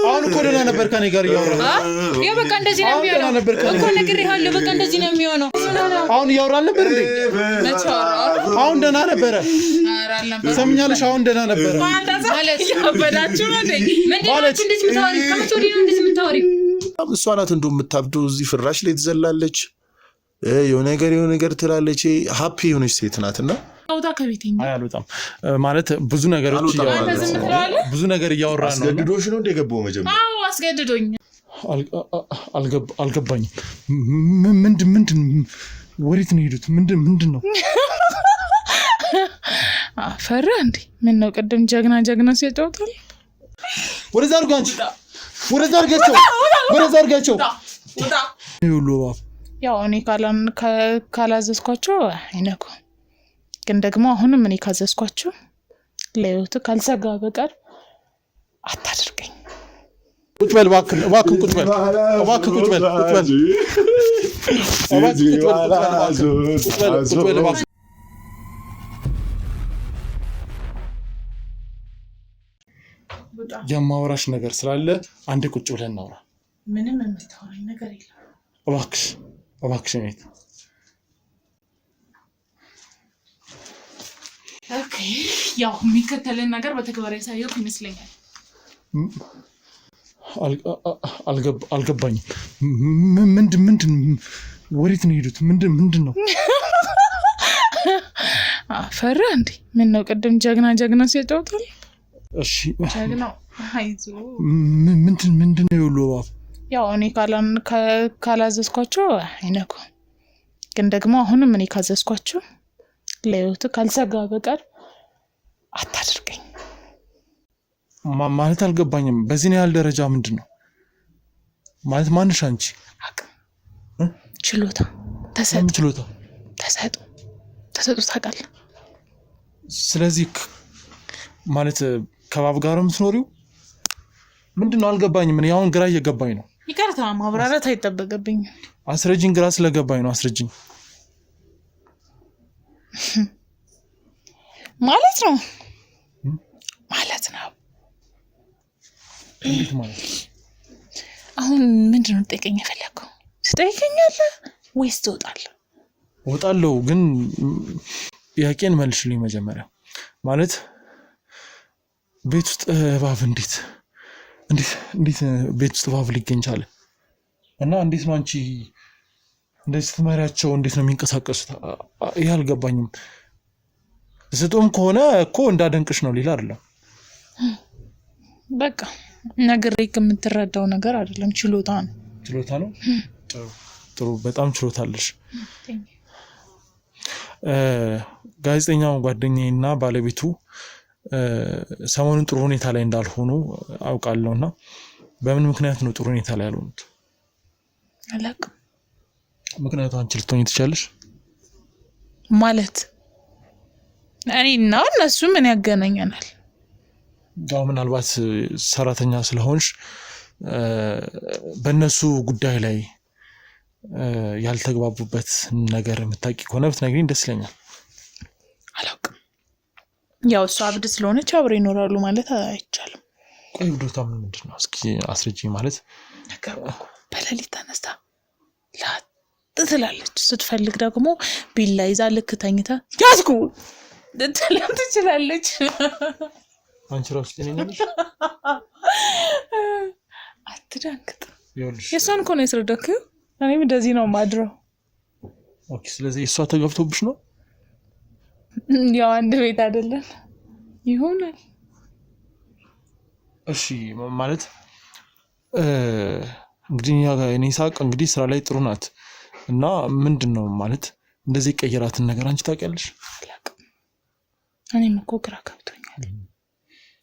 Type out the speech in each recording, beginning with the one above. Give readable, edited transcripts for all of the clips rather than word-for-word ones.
አሁን ኮደና ነበር ከኔ ጋር ያወራ ያ በቃ እንደዚህ ነው የሚሆነው እኮ ነግሬሃለሁ በቃ እንደዚህ ነው የሚሆነው አሁን ያወራል ነበር እንዴ አሁን ደህና ነበር ሰምኛለሽ አሁን ደህና ነበር ማለት ያበዳችሁ ነው እንዴ ምንድነው እንደዚህ ምታወሪ ከመቶሪ ነው እንደዚህ ምታወሪ እሷ ናት እንደው የምታብደው እዚህ ፍራሽ ላይ ትዘላለች የሆነ ነገር ትላለች ሃፒ የሆነች ሴት ናትና አውጣ ከቤቴኝ አያሉታም ማለት ብዙ ነገሮች እያወራ ነው አስገድዶሽ ነው እንደገባው መጀመሪያ አዎ አስገድዶኝ አልገባኝ ምንድን ወሬት ነው ሄዱት ምንድን ነው አፈራ እንዴ ምን ነው ቀደም ጀግና ሲያጫውታል ወደዛ አርጋቸው ይሁሉ ያው እኔ ካላዘዝኳቸው አይነኩ ግን ደግሞ አሁንም እኔ ካዘዝኳቸው ለዩት ካልሰጋ በቀር አታድርገኝ ቁጭ በል እባክህ ቁጭ በል የማወራሽ ነገር ስላለ አንዴ ቁጭ ብለን እናውራ ምንም የምታወራኝ ነገር የለም እባክሽ ነኝ ኦኬ ያው የሚከተልን ነገር በተግባር ያሳየው ይመስለኛል አልገባኝም ምንድን ወሬት ነው ሄዱት ምንድን ነው አፈራ እንዴ ምን ነው ቀደም ጀግና ሲያጫውታል እሺ ጀግናው አይዞ ምንድን ነው ይሉ ያው እኔ ካላዘዝኳቸው አይነኩ ግን ደግሞ አሁንም እኔ ካዘዝኳቸው ለዩት ካልሰጋ በቀር አታድርገኝ ማለት አልገባኝም በዚህ ነው ያለ ደረጃ ምንድነው ማለት ማንሽ አንቺ አቅም ችሎታ ተሰጡ ታውቃለህ ስለዚህ ማለት ከባብ ጋር የምትኖሪው ምንድነው አልገባኝም እኔ አሁን ግራ እየገባኝ ነው ይቅርታ ማብራራት አይጠበቅብኝ አስረጅኝ ግራ ስለገባኝ ነው አስረጅኝ ማለት ነው እንዴት ማለት አሁን ምንድነው ጠይቀኝ የፈለከው ትጠይቀኛለህ ወይስ ትወጣለህ ወጣለሁ ግን ያቄን መልሽልኝ መጀመሪያ ማለት ቤት ውስጥ ባብ እንዴት ቤት ውስጥ ባብ ሊገኝ ቻለ እና እንዴት ነው አንቺ እንደዚህ ትመሪያቸው እንዴት ነው የሚንቀሳቀሱት ይሄ አልገባኝም ስጦም ከሆነ እኮ እንዳደንቅሽ ነው ሌላ አይደለም በቃ ነገርክ የምትረዳው ነገር አይደለም ችሎታ ነው ጥሩ በጣም ችሎታለሽ ጋዜጠኛው ጓደኛዬና ባለቤቱ ሰሞኑን ጥሩ ሁኔታ ላይ እንዳልሆኑ አውቃለሁና በምን ምክንያት ነው ጥሩ ሁኔታ ላይ ያልሆኑት አላውቅም ምክንያቱ አንቺ ልትሆኚ ትችላለሽ ማለት እኔና እነሱ ምን ያገናኛናል ያው ምናልባት ሰራተኛ ስለሆንሽ በእነሱ ጉዳይ ላይ ያልተግባቡበት ነገር የምታውቂ ከሆነ ብትነግሪኝ ደስ ይለኛል አላውቅም ያው እሷ አብድ ስለሆነች አብረው ይኖራሉ ማለት አይቻልም ቆይ ብዶታ ምንድን ነው እስኪ አስረጂኝ ማለት በሌሊት ተነስታ ትላለች ስትፈልግ ደግሞ ቢላ ይዛ ልክ ተኝታ ያዝኩ ልትለም ትችላለች አንቺ ራስ ጤነኛ ነሽ አትዳንክጥ የሷን እኮ ነው ያስረዳከው እኔም እንደዚህ ነው ማድረው ኦኬ ስለዚህ እሷ ተገብቶብሽ ነው ያው አንድ ቤት አይደለም ይሆናል እሺ ማለት እንግዲህ እኔ ሳቅ እንግዲህ ስራ ላይ ጥሩ ናት እና ምንድነው ማለት እንደዚህ ቀየራትን ነገር አንቺ ታውቂያለሽ አላውቅም እኔም እኮ ግራ ገብቶኛል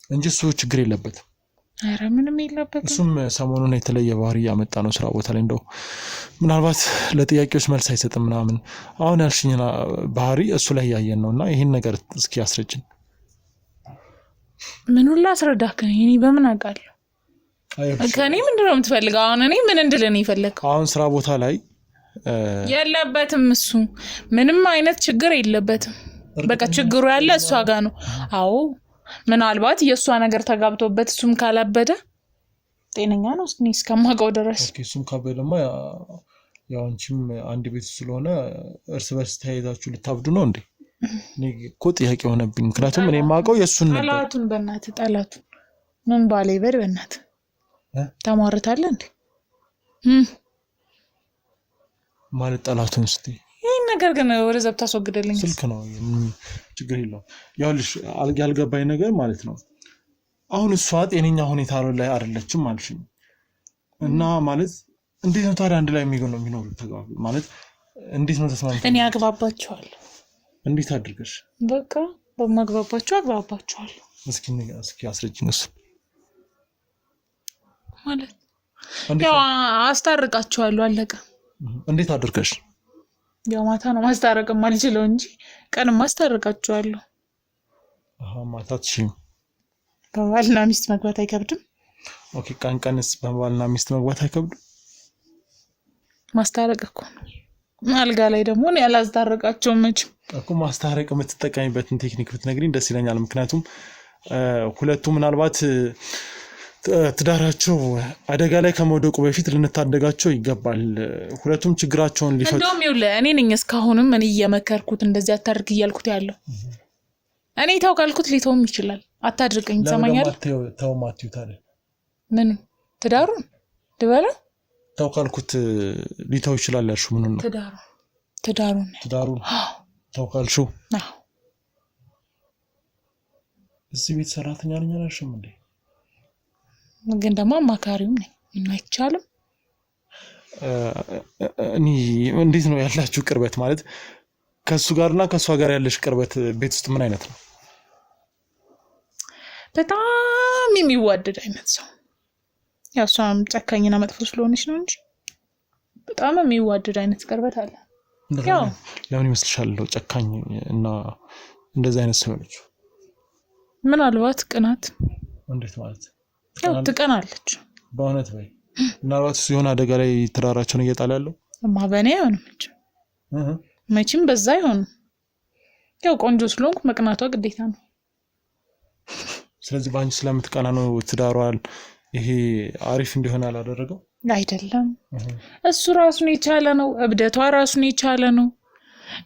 እንጂ እሱ ችግር የለበትም ኧረ ምንም የለበትም እሱም ሰሞኑን የተለየ ባህሪ ያመጣ ነው ስራ ቦታ ላይ እንደው ምናልባት ለጥያቄዎች መልስ አይሰጥም ምናምን አሁን ያልሽኝ ባህሪ እሱ ላይ ያየን ነውና ይሄን ነገር እስኪ አስረጅኝ ምን ሁላ አስረዳከ እኔ በምን አውቃለሁ ከኔ ምንድነው የምትፈልገው አሁን እኔ ምን እንድልህ ነው የፈለከው አሁን ስራ ቦታ ላይ የለበትም እሱ ምንም አይነት ችግር የለበትም በቃ ችግሩ ያለ እሷ ጋር ነው። አዎ ምናልባት የእሷ ነገር ተጋብቶበት እሱም ካላበደ ጤነኛ ነው እስከማውቀው ድረስ። እሱም ካበደማ ያው አንቺም አንድ ቤት ስለሆነ እርስ በርስ ተያይዛችሁ ልታብዱ ነው እንዴ? እኔ እኮ ጥያቄ ሆነብኝ። ምክንያቱም እኔ የማውቀው የእሱን ነበር። ጠላቱን በእናትህ ጠላቱን ምን ባለ ይበል በእናትህ ተማርታለህ እንዴ? ማለት ጠላቱን እስቲ ይሄን ነገር ግን ወደ ዘብታ አስወግደልኝ። ስልክ ነው ችግር የለውም። ያውልሽ ያልገባኝ ነገር ማለት ነው አሁን እሷ ጤነኛ ሁኔታ ላይ አይደለችም አልሽኝ እና ማለት እንዴት ነው ታዲያ አንድ ላይ የሚኖሩት ተጋቡ ማለት እንዴት ነው ተስማምተው? እኔ አግባባቸዋለሁ። እንዴት አድርገሽ? በቃ በማግባባቸው አግባባቸዋለሁ። እስኪ አስረጅኝ። እሱ ማለት ያው አስታርቃቸዋለሁ አለቀ። እንዴት አድርገሽ? ያው ማታ ነው ማስታረቅ የማልችለው እንጂ ቀን ማስታረቃቸዋለሁ። ማታ ትሽም በባልና ሚስት መግባት አይከብድም? ኦኬ ቀንስ በባልና ሚስት መግባት አይከብድም? ማስታረቅ እኮ ነው። አልጋ ላይ ደግሞ እኔ አላስታረቃቸውም መቼም እኮ ማስታረቅ የምትጠቀሚበትን ቴክኒክ ብትነግሪኝ ደስ ይለኛል። ምክንያቱም ሁለቱ ምናልባት ትዳራቸው አደጋ ላይ ከመውደቁ በፊት ልንታደጋቸው ይገባል። ሁለቱም ችግራቸውን ሊፈቱ እንደውም ይኸውልህ እኔ ነኝ እስካሁንም እኔ እየመከርኩት እንደዚህ አታድርግ እያልኩት ያለው እኔ ተው ካልኩት ሊተውም ይችላል። አታድርገኝ ትሰማኛለህ? ተው ማትዩ ታዲያ ምን ትዳሩን ድበላ ተው ካልኩት ሊተው ይችላል ያልሽው ምኑን ነው? ትዳሩን ተው ካልሽው እዚህ ቤት ሰራተኛ ነኝ አላልሽም እንዴ? ግን ደግሞ አማካሪውም ነኝ። ምን አይቻልም? እኔ እንዴት ነው ያላችሁ ቅርበት ማለት ከሱ ጋርና ከሷ ጋር ያለሽ ቅርበት ቤት ውስጥ ምን አይነት ነው? በጣም የሚዋደድ አይነት ሰው። ያው እሷም ጨካኝና መጥፎ ስለሆነች ነው እንጂ በጣም የሚዋደድ አይነት ቅርበት አለ። ያው ለምን ይመስልሻል ጨካኝ እና እንደዚህ አይነት ሰው ነች? ምናልባት ቅናት። እንዴት ማለት? ያው ትቀናለች በእውነት ወይ ምናልባት ሲሆን አደጋ ላይ ትዳራቸውን እየጣለ ያለው በኔ አይሆንም መቼም በዛ አይሆንም። ያው ቆንጆ ስለሆንኩ መቅናቷ ግዴታ ነው። ስለዚህ ባንቺ ስለምትቀና ነው ትዳሯን ይሄ አሪፍ እንዲሆን ያላደረገው አይደለም። እሱ ራሱን የቻለ ነው። እብደቷ ራሱን የቻለ ነው።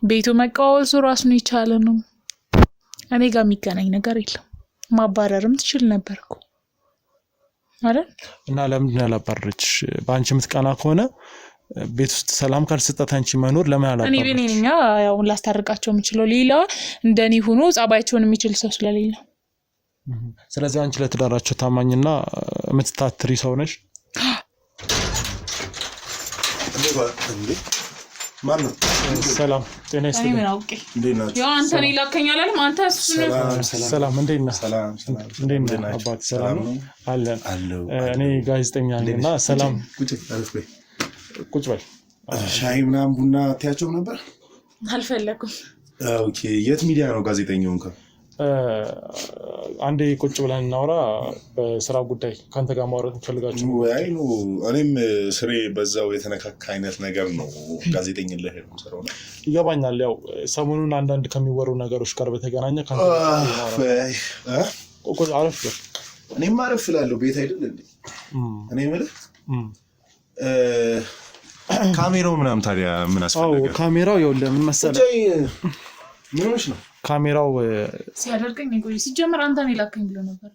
ቤቱ መቃወሱ ራሱን የቻለ ነው። እኔ ጋር የሚገናኝ ነገር የለም። ማባረርም ትችል ነበርኩ አይደል? እና ለምንድን ያላባረረች? ባንቺ የምትቀና ከሆነ ቤት ውስጥ ሰላም ካልሰጣት አንቺ መኖር ለምን አላባረረች? እኔ በኔኛ ያው ላስታርቃቸው የምችለው ሌላ እንደኔ ሆኖ ጻባያቸውን የሚችል ሰው ስለሌለ። ስለዚህ አንቺ ለትዳራቸው ታማኝና የምትታትሪ ሰው ነሽ። ማነው? ሰላም ጤና ይስጥልኝ። ምን አውቄ ያው አንተ ነህ ላከኝ አላለም? አንተ ሰላም እንዴት ነህ? እንዴት ነህ አባት? ሰላም አለን። እኔ ጋዜጠኛ ነኝና ሰላም ቁጭ በል። ሻይ ምናምን ቡና አትያቸው ነበር? አልፈለኩም። ኦኬ የት ሚዲያ ነው ጋዜጠኛው? እንኳን አንዴ ቁጭ ብለን እናውራ። በስራ ጉዳይ ካንተ ጋር ማውራት እንፈልጋችሁ። ወይ ነው እኔም ስሬ በዛው የተነካካ አይነት ነገር ነው። ጋዜጠኝነት ነው ሰራው ነው ይገባኛል። ያው ሰሞኑን አንዳንድ ከሚወሩ ነገሮች ጋር በተገናኘ ካንተ ጋር አረፍ እኔም አረፍ እላለሁ። ቤት አይደል እንዴ? እኔ ማለት ካሜራው ምናምን ታዲያ ምን አስፈልገው? ካሜራው ይኸውልህ ምን መሰለህ ምን ሆነሽ ነው? ካሜራው ሲያደርገኝ ቆይ ሲጀምር አንተ ነህ ላከኝ ብሎ ነበር።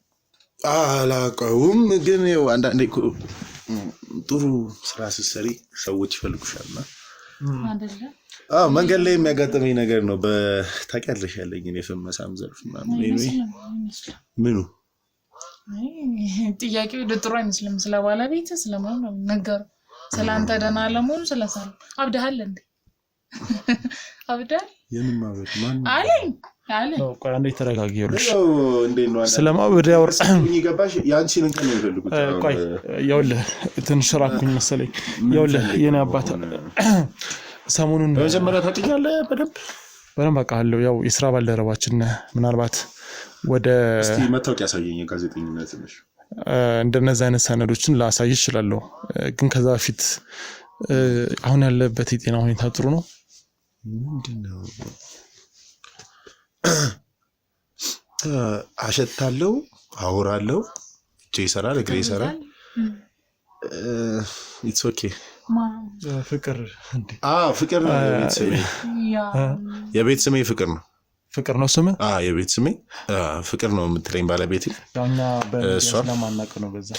አላውቀውም ግን ያው አንዳንዴ ጥሩ ስራ ስትሰሪ ሰዎች ይፈልጉሻልና አይደለ? መንገድ ላይ የሚያጋጥመኝ ነገር ነው። በታውቂያለሽ ያለኝ የፈመሳም ዘርፍ ምኑ ጥያቄው ጥሩ አይመስልም። ስለ ባለቤት ስለማን ነው ነገር? ስለአንተ ደህና አለመሆኑ ስለሰራ አብደሃል እንዴ? አብደሃል? የምን ማበድ ማን አለ ነው? ቆይ አንዴ ተረጋጊ። ይኸውልሽ እንዴት ነው ስለማበድ ያወራኝ ይገባሽ? ያንቺን እንከን ነው ይፈልጉት። ቆይ ይኸውልህ ትንሽ ራኩኝ መሰለኝ። ይኸውልህ የኔ አባት ሰሞኑን በመጀመሪያ ታውቂኛለህ? በደንብ አውቃለሁ። ያው የስራ ባልደረባችን ምናልባት ወደ እስቲ መታወቂያ ያሳየኝ ጋዜጠኝነት ነሽ። እንደነዚህ አይነት ሰነዶችን ላሳይ እችላለሁ። ግን ከዛ በፊት አሁን ያለበት የጤና ሁኔታ ጥሩ ነው? ምንድነው? አሸታለሁ፣ አወራለሁ፣ እጄ ይሰራል፣ እግሬ ይሰራል። ኢትስ ኦኬ። ፍቅር ፍቅር ነው የቤት ስሜ ፍቅር ነው። ፍቅር ነው ስም? የቤት ስሜ ፍቅር ነው የምትለኝ ባለቤቴ። ያኛ በለማናቅ ነው በዛ።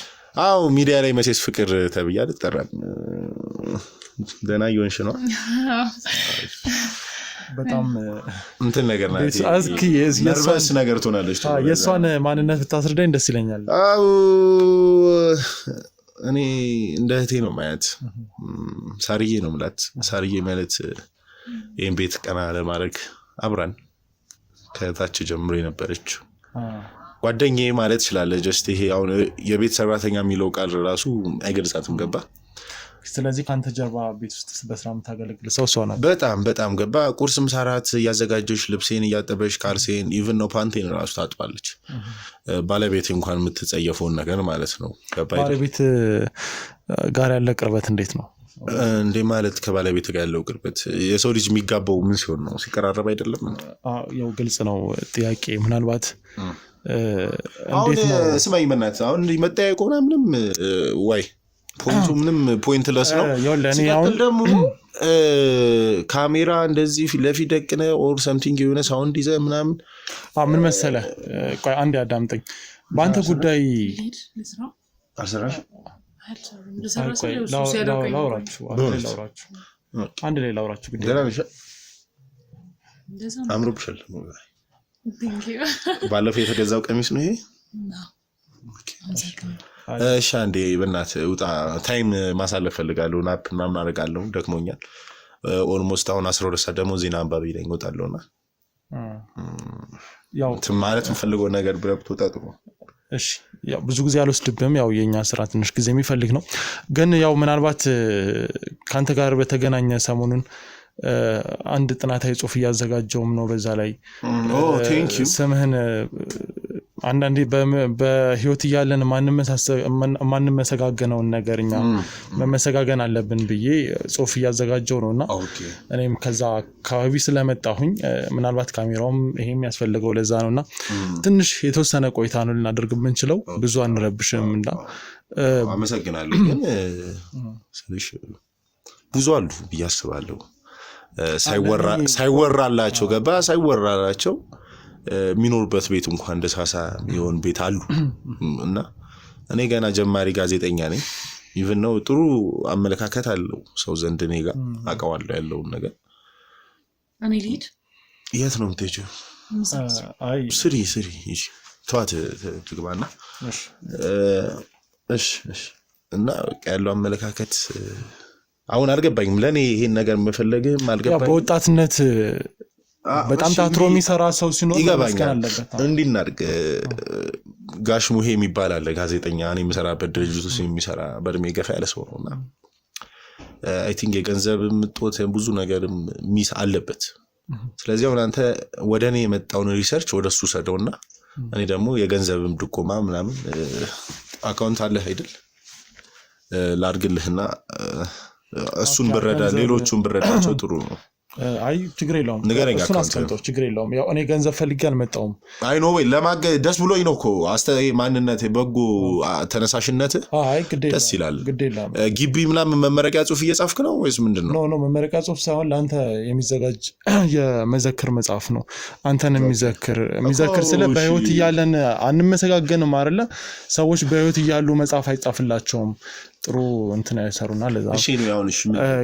ሚዲያ ላይ መቼስ ፍቅር ተብዬ አልጠራም። ደህና እየሆንሽ ነው? በጣም እንትን ነገር ናት። እስኪ ነርቨስ ነገር ትሆናለች። የእሷን ማንነት ብታስረዳኝ ደስ ይለኛል። እኔ እንደ እህቴ ነው ማያት። ሳርዬ ነው ምላት። ሳርዬ ማለት ይህን ቤት ቀና ለማድረግ አብራን ከታች ጀምሮ የነበረችው ጓደኛዬ ማለት ይችላል። ጀስት ይሄ አሁን የቤት ሰራተኛ የሚለው ቃል ራሱ አይገልጻትም። ገባ? ስለዚህ ከአንተ ጀርባ ቤት ውስጥ በስራ የምታገለግል ሰው እሷ ናት። በጣም ገባ? ቁርስም ሰራት እያዘጋጀች፣ ልብሴን እያጠበች፣ ካልሴን ኢቭን ነው ፓንቴን ራሱ ታጥባለች። ባለቤት እንኳን የምትጸየፈውን ነገር ማለት ነው። ገባ? ባለቤት ጋር ያለ ቅርበት እንዴት ነው እንዴ? ማለት ከባለቤት ጋር ያለው ቅርበት የሰው ልጅ የሚጋባው ምን ሲሆን ነው? ሲቀራረብ አይደለም? ያው ግልጽ ነው ጥያቄ። ምናልባት አሁን ስማኝ በእናትህ አሁን መጠያየቁ ምንም ወይ ፖይንቱ ምንም ፖይንትለስ ነው። ሲቀጥል ደግሞ ካሜራ እንደዚህ ፊት ለፊት ደቅነ ኦር ሰምቲንግ የሆነ ሳውንድ ይዘህ ምናምን ምን መሰለህ፣ ቆይ አንዴ አዳምጠኝ። በአንተ ጉዳይ አልሰራሽ ላውራችሁ አንድ ላይ ላውራችሁ አምሮብሻል። ባለፈው የተገዛው ቀሚስ ነው ይሄ። እሺ አንዴ በእናትህ ውጣ። ታይም ማሳለፍ ፈልጋለሁ። ናፕ ምናምን አደርጋለሁ። ደክሞኛል። ኦልሞስት አሁን 12 ሰዓት ደግሞ ዜና አንባቢ ነኝ። እወጣለሁና ያው ማለት የምፈልገው ነገር ብለህ ብትወጣ ጥሩ። እሺ ያው ብዙ ጊዜ አልወስድብህም። ያው የኛ ስራ ትንሽ ጊዜ የሚፈልግ ነው። ግን ያው ምናልባት ካንተ ጋር በተገናኘ ሰሞኑን አንድ ጥናታዊ ጽሑፍ እያዘጋጀውም ነው። በዛ ላይ ስምህን አንዳንዴ በህይወት እያለን ማንመሰጋገነውን ነገር እኛ መመሰጋገን አለብን ብዬ ጽሑፍ እያዘጋጀው ነውና እኔም ከዛ አካባቢ ስለመጣሁኝ ምናልባት ካሜራውም ይሄም ያስፈልገው ለዛ ነውና ትንሽ የተወሰነ ቆይታ ነው ልናደርግ የምንችለው። ብዙ አንረብሽም እና አመሰግናለሁ። ግን ስለሽ ብዙ አሉ ብዬ አስባለሁ። ሳይወራላቸው ገባ ሳይወራላቸው የሚኖርበት ቤት እንኳን እንደሳሳ የሚሆን ቤት አሉ። እና እኔ ገና ጀማሪ ጋዜጠኛ ነኝ። ኢቭን ነው ጥሩ አመለካከት አለው ሰው ዘንድ እኔ ጋር አውቀዋለሁ ያለውን ነገር። እኔ ልሂድ? የት ነው የምትሄጂው? ስሪ እሺ ተዋት ትግባና እሺ እና ያለው አመለካከት አሁን አልገባኝም። ለኔ ይሄን ነገር መፈለግም አልገባኝም። በወጣትነት በጣም ታትሮ የሚሰራ ሰው ሲኖር ይገባኛል። እንዲናርግ ጋሽ ሙሄ የሚባል አለ ጋዜጠኛ፣ እኔ የምሰራበት ድርጅት ውስጥ የሚሰራ በእድሜ ገፋ ያለ ሰው ነውና አይ ቲንክ የገንዘብ ምጦት ብዙ ነገርም ሚስ አለበት። ስለዚህ አሁን አንተ ወደ እኔ የመጣውን ሪሰርች ወደ እሱ ሰደውና እኔ ደግሞ የገንዘብም ድጎማ ምናምን አካውንት አለህ አይደል ላድርግልህና እሱን ብረዳ ሌሎቹን ብረዳቸው ጥሩ ነው። አይ ችግር የለውም። እሱን አስቀምጠው ችግር የለውም። ያው እኔ ገንዘብ ፈልጌ አልመጣሁም። አይ ኖ ወይ ለማገዝ ደስ ብሎኝ ነው እኮ ማንነት በጎ ተነሳሽነት ደስ ይላል። ግቢ ምናምን መመረቂያ ጽሑፍ እየጻፍክ ነው ወይስ ምንድነው? ኖ መመረቂያ ጽሑፍ ሳይሆን ለአንተ የሚዘጋጅ የመዘክር መጽሐፍ ነው። አንተን የሚዘክር ስለ በህይወት እያለን አንመሰጋገንም አይደለ? ሰዎች በህይወት እያሉ መጽሐፍ አይጻፍላቸውም። ጥሩ እንትን አይሰሩና ለዛ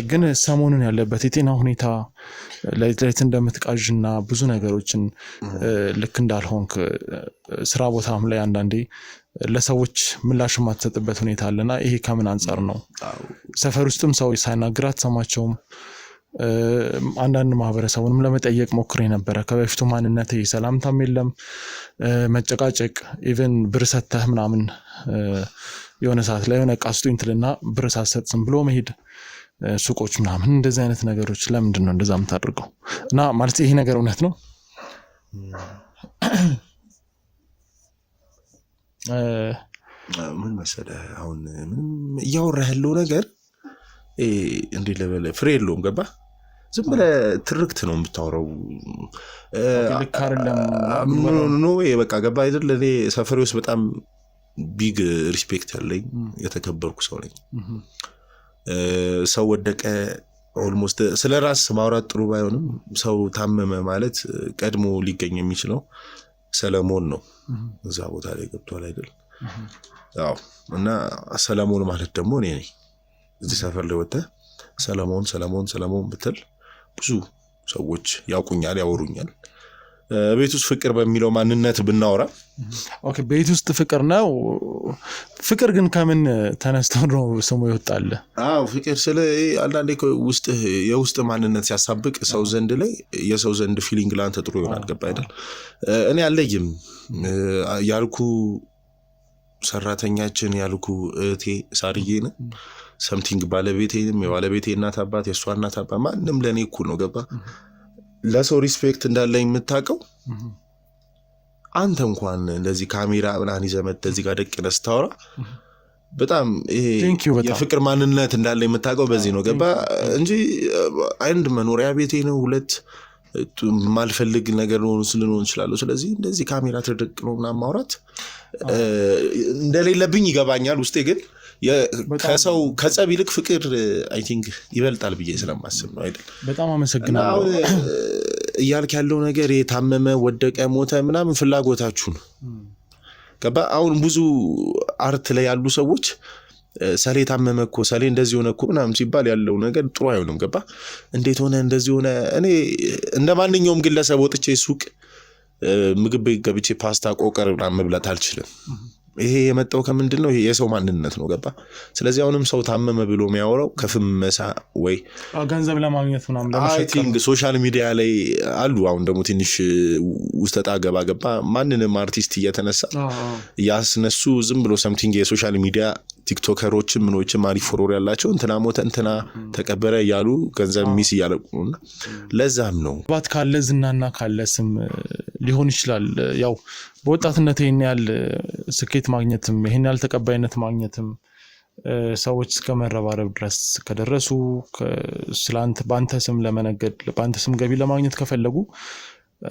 ግን ሰሞኑን ያለበት የጤና ሁኔታ ለይት እንደምትቃዥና ብዙ ነገሮችን ልክ እንዳልሆንክ ስራ ቦታም ላይ አንዳንዴ ለሰዎች ምላሽ የማትሰጥበት ሁኔታ አለና ይሄ ከምን አንጻር ነው? ሰፈር ውስጥም ሰው ሳይናግራት ሰማቸውም አንዳንድ ማህበረሰቡንም ለመጠየቅ ሞክሬ ነበረ። ከበፊቱ ማንነት ሰላምታም የለም መጨቃጨቅ ኢቭን ብር ሰተህ ምናምን የሆነ ሰዓት ላይ የሆነ ቃስጡኝ ትልና ብር ሳትሰጥ ዝም ብሎ መሄድ ሱቆች ምናምን እንደዚህ አይነት ነገሮች ለምንድን ነው እንደዛ የምታደርገው? እና ማለት ይሄ ነገር እውነት ነው? ምን መሰለህ አሁን ምንም እያወራህ ያለው ነገር እንዴ ለበለ ፍሬ የለውም። ገባ ዝም ብለህ ትርክት ነው የምታወራው። ልክ አይደለም ኖ በቃ ገባ አይደል? እኔ ሰፈሬ ውስጥ በጣም ቢግ ሪስፔክት ያለኝ የተከበርኩ ሰው ነኝ። ሰው ወደቀ ኦልሞስት ስለ ራስ ማውራት ጥሩ ባይሆንም ሰው ታመመ ማለት ቀድሞ ሊገኝ የሚችለው ሰለሞን ነው። እዛ ቦታ ላይ ገብቷል አይደል? አዎ። እና ሰለሞን ማለት ደግሞ እኔ ነኝ። እዚህ ሰፈር ላይ ወጥተህ ሰለሞን ብትል ብዙ ሰዎች ያውቁኛል፣ ያወሩኛል። ቤት ውስጥ ፍቅር በሚለው ማንነት ብናወራ ኦኬ፣ ቤት ውስጥ ፍቅር ነው። ፍቅር ግን ከምን ተነስተው ነው ስሙ ይወጣል? አዎ ፍቅር ስለ አንዳንዴ ውስጥ የውስጥ ማንነት ሲያሳብቅ ሰው ዘንድ ላይ የሰው ዘንድ ፊሊንግ ላንተ ጥሩ ይሆናል። ገባ አይደል? እኔ አለይም ያልኩ ሰራተኛችን ያልኩ እቴ ሳርዬ ነው ሰምቲንግ ባለቤቴንም የባለቤቴ እናት አባት የሷ እናት አባት ማንንም ለኔ እኩል ነው። ገባ? ለሰው ሪስፔክት እንዳለኝ የምታውቀው አንተ እንኳን እንደዚህ ካሜራ ምናምን ይዘህ መጥተህ እዚህ ጋር ደቅነህ ስታወራ በጣም ይሄ የፍቅር ማንነት እንዳለኝ የምታውቀው በዚህ ነው። ገባ? እንጂ አንድ መኖሪያ ቤቴ ነው፣ ሁለት ማልፈልግ ነገር ነው ልንሆን እንችላለሁ። ስለዚህ እንደዚህ ካሜራ ተደቅኖ ምናምን ማውራት እንደሌለብኝ ይገባኛል። ውስጤ ግን ከሰው ከጸብ ይልቅ ፍቅር አይ ቲንክ ይበልጣል ብዬ ስለማስብ ነው አይደል? በጣም አመሰግናለሁ። እያልክ ያለው ነገር የታመመ ወደቀ ሞተ ምናምን ፍላጎታችሁ ነው። ገባ? አሁን ብዙ አርት ላይ ያሉ ሰዎች ሰሌ ታመመ እኮ ሰሌ እንደዚህ ሆነ እኮ ምናምን ሲባል ያለው ነገር ጥሩ አይሆንም። ገባ? እንዴት ሆነ እንደዚህ ሆነ። እኔ እንደ ማንኛውም ግለሰብ ወጥቼ ሱቅ ምግብ ቤት ገብቼ ፓስታ ቆቀር ምናምን መብላት አልችልም። ይሄ የመጣው ከምንድን ነው? ይሄ የሰው ማንነት ነው። ገባ? ስለዚህ አሁንም ሰው ታመመ ብሎ የሚያወራው ከፍመሳ ወይ ገንዘብ ለማግኘት ምናምን ለማሸከም ሶሻል ሚዲያ ላይ አሉ። አሁን ደግሞ ትንሽ ውስጠጣ ገባ ማንንም አርቲስት እየተነሳ ያስነሱ ዝም ብሎ ሰምቲንግ የሶሻል ሚዲያ ቲክቶከሮችም ምኖችም አሪፍ ፎሎወር ያላቸው እንትና ሞተ እንትና ተቀበረ እያሉ ገንዘብ ሚስ እያለቁና ለዛም ነው ባት ካለ ዝናና ካለ ስም ሊሆን ይችላል። ያው በወጣትነት ይሄን ያህል ስኬት ማግኘትም ይሄን ያህል ተቀባይነት ማግኘትም ሰዎች እስከ መረባረብ ድረስ ከደረሱ ስላንተ ባንተ ስም ለመነገድ ባንተ ስም ገቢ ለማግኘት ከፈለጉ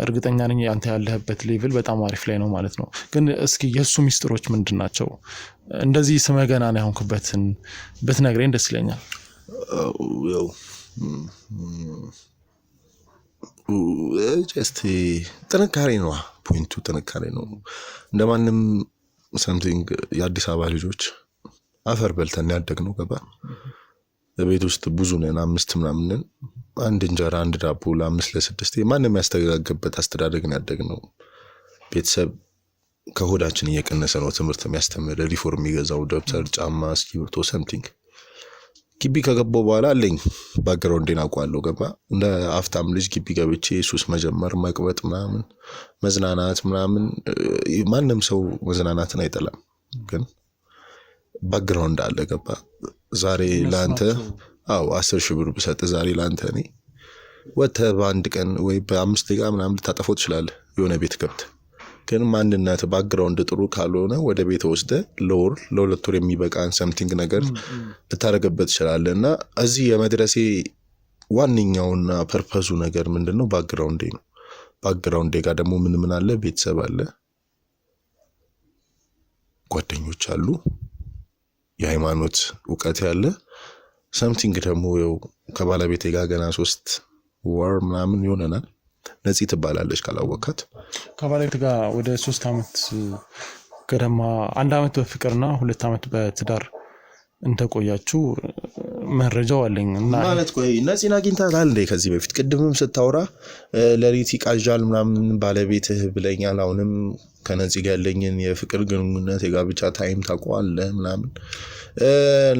እርግጠኛ ነኝ አንተ ያለህበት ሌቭል በጣም አሪፍ ላይ ነው ማለት ነው። ግን እስኪ የሱ ሚስጥሮች ምንድናቸው? እንደዚህ ስመገና ነው ያሆንክበትን ብትነግረኝ ደስ ይለኛል። ያው ጀስት ጥንካሬ ነው። ፖይንቱ ጥንካሬ ነው። እንደማንም ሰምቲንግ የአዲስ አበባ ልጆች አፈር በልተን ያደግነው። ገባ? በቤት ውስጥ ብዙ ነን፣ 5 ምናምን ነን። አንድ እንጀራ አንድ ዳቦ ለ5 ለ6 ማንም ያስተጋገበት አስተዳደግን ያደግነው። ቤተሰብ ከሆዳችን እየቀነሰ ነው ትምህርት የሚያስተምር ሪፎርም የሚገዛው ደብተር፣ ጫማ፣ እስክሪብቶ ሰምቲንግ። ግቢ ከገባው በኋላ አለኝ ባክግራውንዴን አውቀዋለሁ። ገባ? እንደ አፍታም ልጅ ግቢ ገብቼ ሱስ መጀመር መቅበጥ ምናምን መዝናናት ምናምን ማንም ሰው መዝናናትን አይጠላም። ግን ባክግራውንድ አለ። ገባ? ዛሬ ላንተ 10,000 ብር ብሰጥ ዛሬ ላንተ እኔ ወጥተህ በአንድ ቀን ወይ በ5 ደቂቃ ምናምን ልታጠፈው ትችላለህ የሆነ ቤት ገብተህ። ግን ማንነት ባክግራውንድ ጥሩ ካልሆነ ወደ ቤት ወስደህ ለወር ለ2 ወር የሚበቃን ሰምቲንግ ነገር ልታረገበት ትችላለህ። እና እዚህ የመድረሴ ዋነኛውና ፐርፐዙ ነገር ምንድነው? ባክግራውንዴ ነው። ባክግራውንዴ ጋር ደግሞ ምን አለ? ቤተሰብ አለ፣ ጓደኞች አሉ፣ የሃይማኖት ዕውቀት ያለ ሰምቲንግ ደግሞ ያው ከባለቤቴ ጋር ገና 3 ወር ምናምን ይሆነናል። ነፂ ትባላለች ካላወቃት። ከባለቤቴ ጋር ወደ 3 አመት ገደማ 1 አመት በፍቅርና 2 አመት በትዳር እንደቆያችሁ መረጃው አለኝ። እና ማለት ቆይ ነፂን አግኝታታል እንዴ? ከዚህ በፊት ቅድምም ስታወራ ለሊት ይቃዣል ምናምን ባለቤትህ ብለኛል። አሁንም ከነፂ ጋር ያለኝን የፍቅር ግንኙነት የጋብቻ ታይም ታውቀዋለህ ምናምን።